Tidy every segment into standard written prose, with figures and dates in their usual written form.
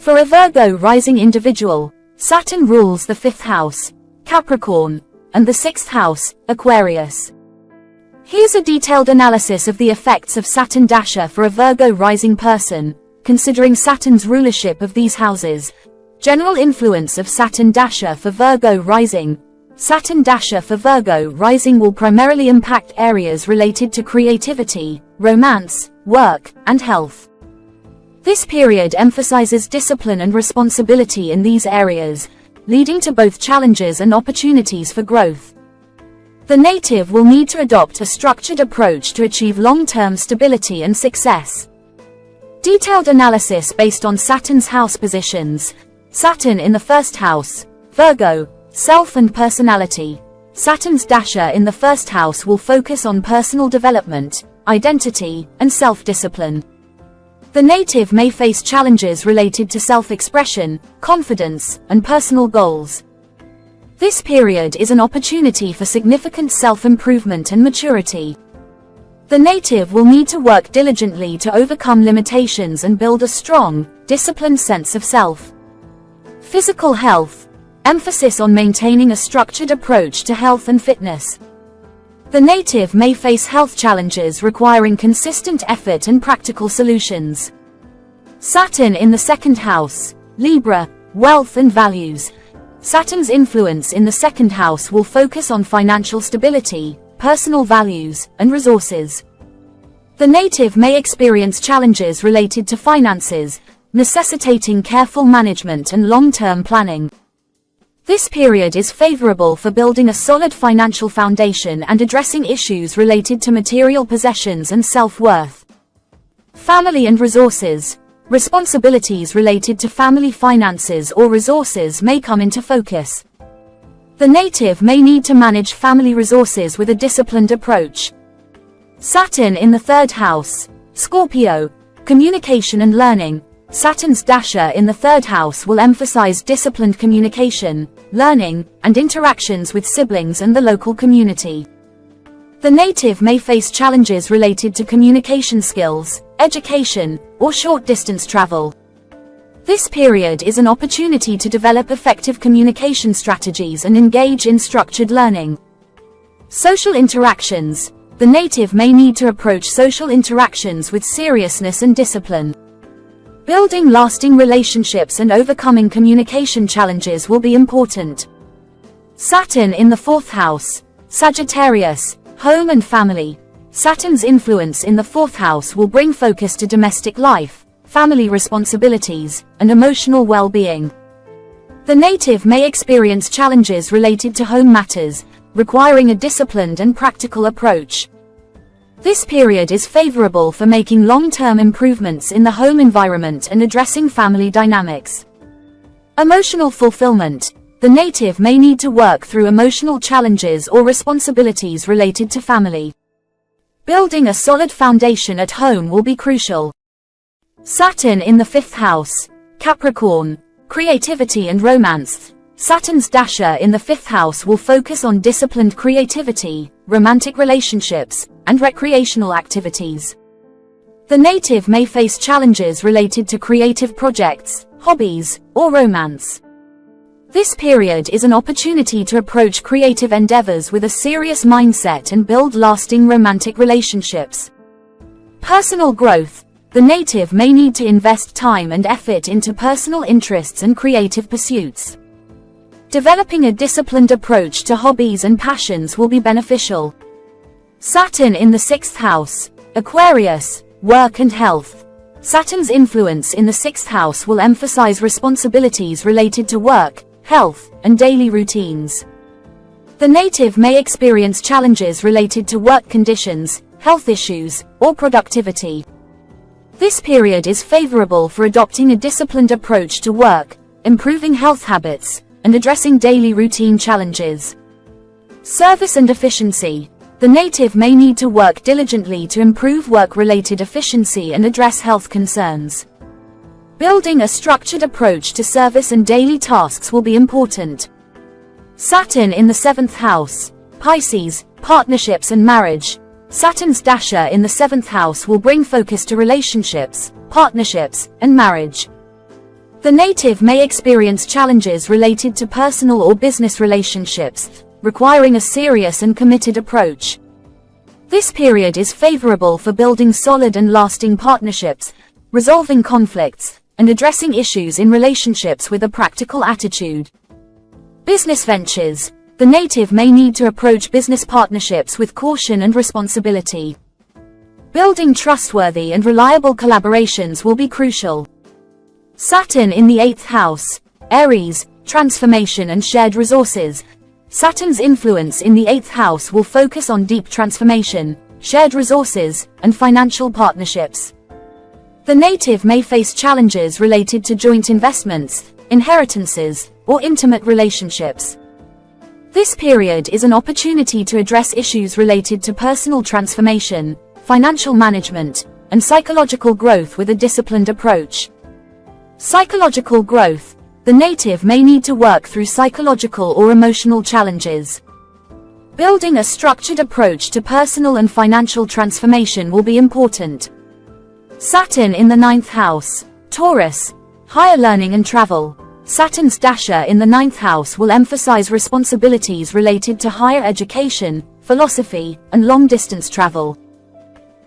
For a Virgo rising individual, Saturn rules the 5th house, Capricorn, and the 6th house, Aquarius. Here's a detailed analysis of the effects of Saturn dasha for a Virgo rising person, considering Saturn's rulership of these houses. General influence of Saturn dasha for Virgo rising. Saturn dasha for Virgo rising will primarily impact areas related to creativity, romance, work, and health. This period emphasizes discipline and responsibility in these areas, leading to both challenges and opportunities for growth. The native will need to adopt a structured approach to achieve long-term stability and success. Detailed analysis based on Saturn's house positions. Saturn in the 1st house, Virgo, self and personality. Saturn's dasha in the 1st house will focus on personal development, identity, and self-discipline. The native may face challenges related to self-expression, confidence, and personal goals. This period is an opportunity for significant self-improvement and maturity. The native will need to work diligently to overcome limitations and build a strong, disciplined sense of self. Physical health. Emphasis on maintaining a structured approach to health and fitness. The native may face health challenges requiring consistent effort and practical solutions. Saturn in the 2nd house, Libra, wealth and values. Saturn's influence in the 2nd house will focus on financial stability, personal values, and resources. The native may experience challenges related to finances, necessitating careful management and long-term planning. This period is favorable for building a solid financial foundation and addressing issues related to material possessions and self-worth. Family and resources. Responsibilities related to family finances or resources may come into focus. The native may need to manage family resources with a disciplined approach. Saturn in the 3rd house, Scorpio, communication and learning. Saturn's dasha in the 3rd house will emphasize disciplined communication, learning, and interactions with siblings and the local community. The native may face challenges related to communication skills, education, or short-distance travel. This period is an opportunity to develop effective communication strategies and engage in structured learning. Social interactions. The native may need to approach social interactions with seriousness and discipline. Building lasting relationships and overcoming communication challenges will be important. Saturn in the 4th house, Sagittarius, home and family. Saturn's influence in the 4th house will bring focus to domestic life, family responsibilities, and emotional well-being. The native may experience challenges related to home matters, requiring a disciplined and practical approach. This period is favorable for making long-term improvements in the home environment and addressing family dynamics. Emotional fulfillment. The native may need to work through emotional challenges or responsibilities related to family. Building a solid foundation at home will be crucial. Saturn in the 5th house, Capricorn, creativity and romance. Saturn's dasha in the 5th house will focus on disciplined creativity, romantic relationships, and recreational activities. The native may face challenges related to creative projects, hobbies, or romance. This period is an opportunity to approach creative endeavors with a serious mindset and build lasting romantic relationships. Personal growth. The native may need to invest time and effort into personal interests and creative pursuits. Developing a disciplined approach to hobbies and passions will be beneficial. Saturn in the 6th house, Aquarius, work and health. Saturn's influence in the 6th house will emphasize responsibilities related to work, health, and daily routines. The native may experience challenges related to work conditions, health issues, or productivity. This period is favorable for adopting a disciplined approach to work, improving health habits, and addressing daily routine challenges. Service and efficiency. The native may need to work diligently to improve work-related efficiency and address health concerns. Building a structured approach to service and daily tasks will be important. Saturn in the 7th house, Pisces, partnerships and marriage. Saturn's dasha in the 7th house will bring focus to relationships, partnerships, and marriage. The native may experience challenges related to personal or business relationships, requiring a serious and committed approach. This period is favorable for building solid and lasting partnerships, resolving conflicts, and addressing issues in relationships with a practical attitude. Business ventures. The native may need to approach business partnerships with caution and responsibility. Building trustworthy and reliable collaborations will be crucial. Saturn in the 8th house, Aries, transformation and shared resources. Saturn's influence in the 8th house will focus on deep transformation, shared resources, and financial partnerships. The native may face challenges related to joint investments, inheritances, or intimate relationships. This period is an opportunity to address issues related to personal transformation, financial management, and psychological growth with a disciplined approach. Psychological growth. The native may need to work through psychological or emotional challenges. Building a structured approach to personal and financial transformation will be important. Saturn in the 9th house, Taurus, higher learning and travel. Saturn's dasha in the 9th house will emphasize responsibilities related to higher education, philosophy, and long-distance travel.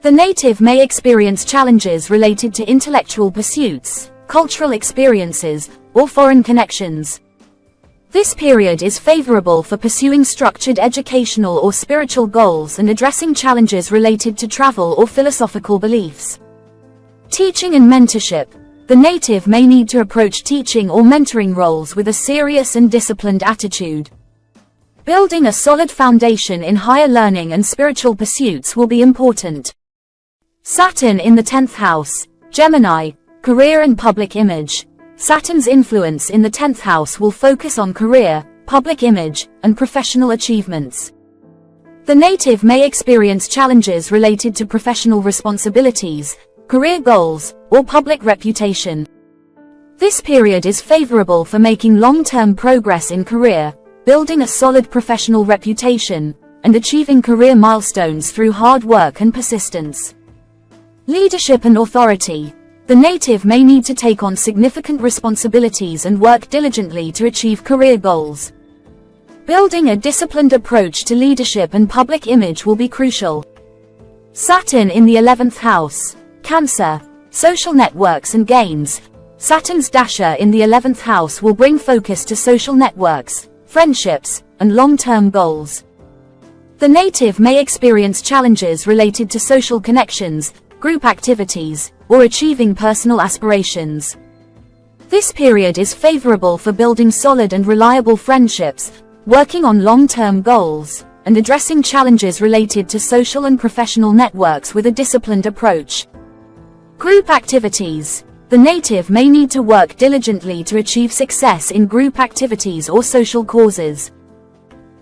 The native may experience challenges related to intellectual pursuits, cultural experiences, or foreign connections. This period is favorable for pursuing structured educational or spiritual goals and addressing challenges related to travel or philosophical beliefs. Teaching and mentorship. The native may need to approach teaching or mentoring roles with a serious and disciplined attitude. Building a solid foundation in higher learning and spiritual pursuits will be important. Saturn in the 10th house, Gemini, career and public image. Saturn's influence in the 10th house will focus on career, public image, and professional achievements. The native may experience challenges related to professional responsibilities, career goals, or public reputation. This period is favorable for making long-term progress in career, building a solid professional reputation, and achieving career milestones through hard work and persistence. Leadership and authority. The native may need to take on significant responsibilities and work diligently to achieve career goals. Building a disciplined approach to leadership and public image will be crucial. Saturn in the 11th house, Cancer, social networks and gains. Saturn's dasha in the 11th house will bring focus to social networks, friendships, and long-term goals. The native may experience challenges related to social connections, group activities, or achieving personal aspirations. This period is favorable for building solid and reliable friendships, working on long-term goals, and addressing challenges related to social and professional networks with a disciplined approach. Group activities. The native may need to work diligently to achieve success in group activities or social causes.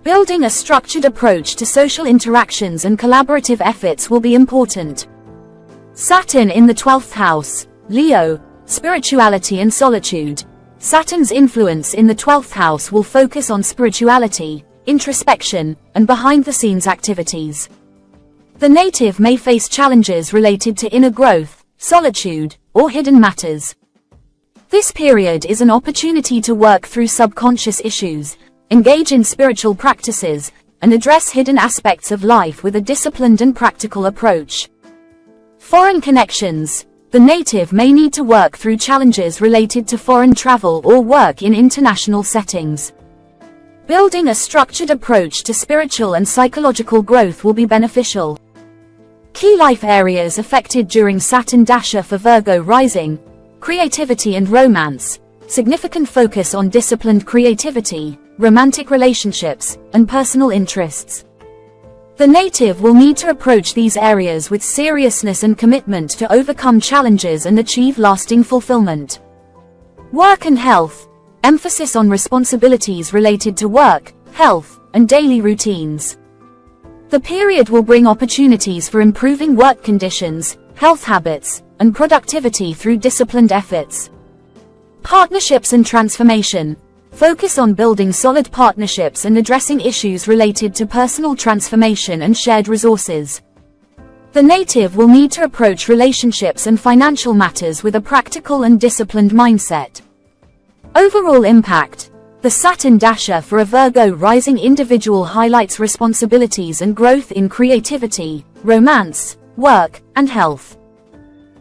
Building a structured approach to social interactions and collaborative efforts will be important. Saturn in the 12th house, Leo, spirituality and solitude. Saturn's influence in the 12th house will focus on spirituality, introspection, and behind-the-scenes activities. The native may face challenges related to inner growth, solitude, or hidden matters. This period is an opportunity to work through subconscious issues, engage in spiritual practices, and address hidden aspects of life with a disciplined and practical approach. Foreign connections. The native may need to work through challenges related to foreign travel or work in international settings. Building a structured approach to spiritual and psychological growth will be beneficial. Key life areas affected during Saturn dasha for Virgo rising: creativity and romance, significant focus on disciplined creativity, romantic relationships, and personal interests. The native will need to approach these areas with seriousness and commitment to overcome challenges and achieve lasting fulfillment. Work and health. Emphasis on responsibilities related to work, health, and daily routines. The period will bring opportunities for improving work conditions, health habits, and productivity through disciplined efforts. Partnerships and transformation. Focus on building solid partnerships and addressing issues related to personal transformation and shared resources. The native will need to approach relationships and financial matters with a practical and disciplined mindset. Overall impact. The Saturn dasha for a Virgo rising individual highlights responsibilities and growth in creativity, romance, work, and health.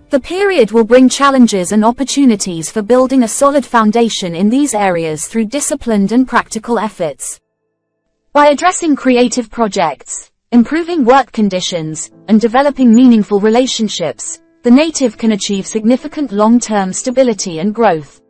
The period will bring challenges and opportunities for building a solid foundation in these areas through disciplined and practical efforts. By addressing creative projects, improving work conditions, and developing meaningful relationships, the native can achieve significant long-term stability and growth.